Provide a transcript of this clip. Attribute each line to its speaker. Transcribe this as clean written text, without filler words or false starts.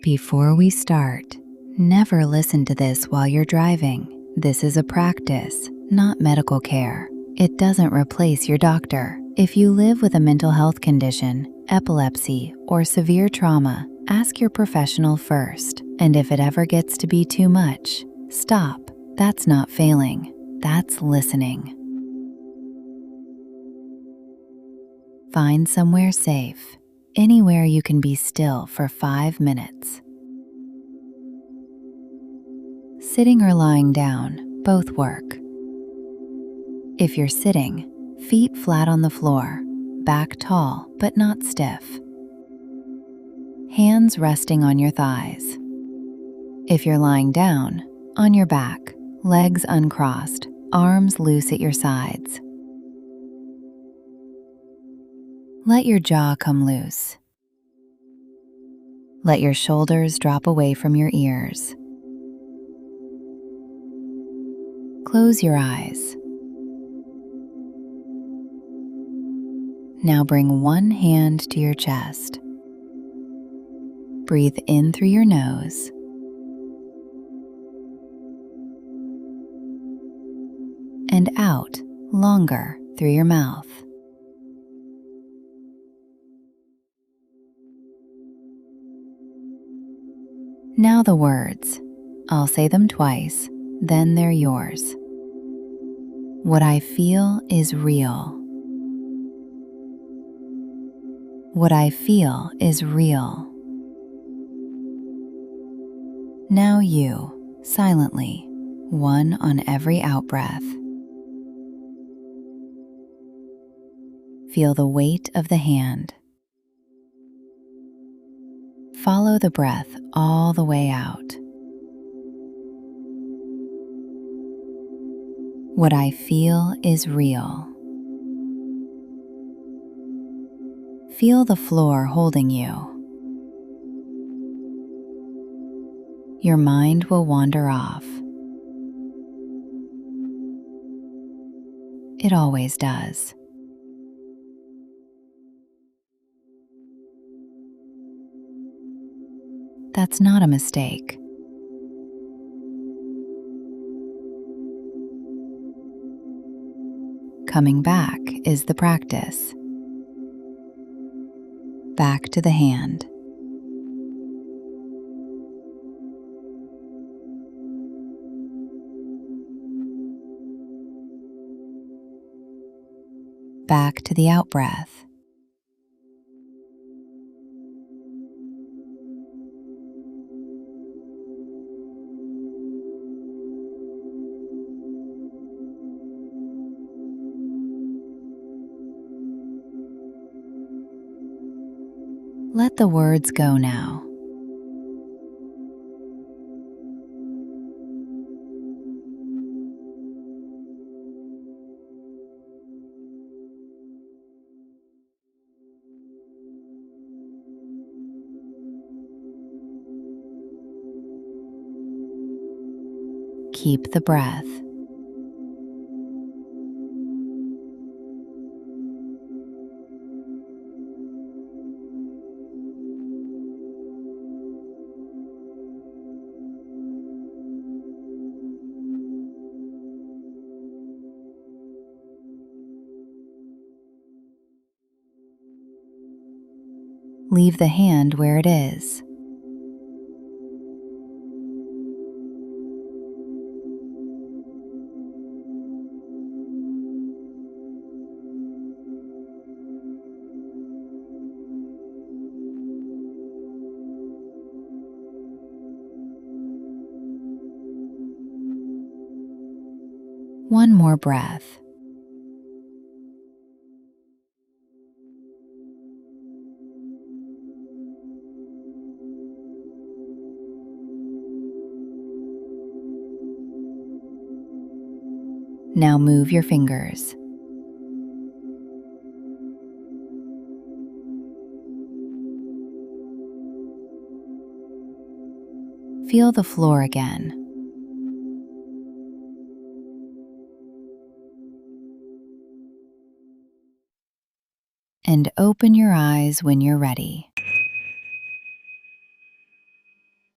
Speaker 1: Before we start, never listen to this while you're driving. This is a practice, not medical care. It doesn't replace your doctor. If you live with a mental health condition, epilepsy, or severe trauma, ask your professional first. And if it ever gets to be too much, stop. That's not failing, that's listening. Find somewhere safe, anywhere you can be still for 5 minutes. Sitting or lying down, both work. If you're sitting, feet flat on the floor, back tall but not stiff. Hands resting on your thighs. If you're lying down, on your back, legs uncrossed, arms loose at your sides. Let your jaw come loose. Let your shoulders drop away from your ears. Close your eyes. Now bring one hand to your chest. Breathe in through your nose. And out longer through your mouth. Now the words. I'll say them twice, then they're yours. What I feel is real. What I feel is real. Now you, silently, one on every out-breath. Feel the weight of the hand. Follow the breath all the way out. What I feel is real. Feel the floor holding you. Your mind will wander off. It always does. That's not a mistake. Coming back is the practice. Back to the hand. Back to the out-breath. Let the words go now. Keep the breath. Leave the hand where it is. One more breath. Now move your fingers. Feel the floor again. And open your eyes when you're ready.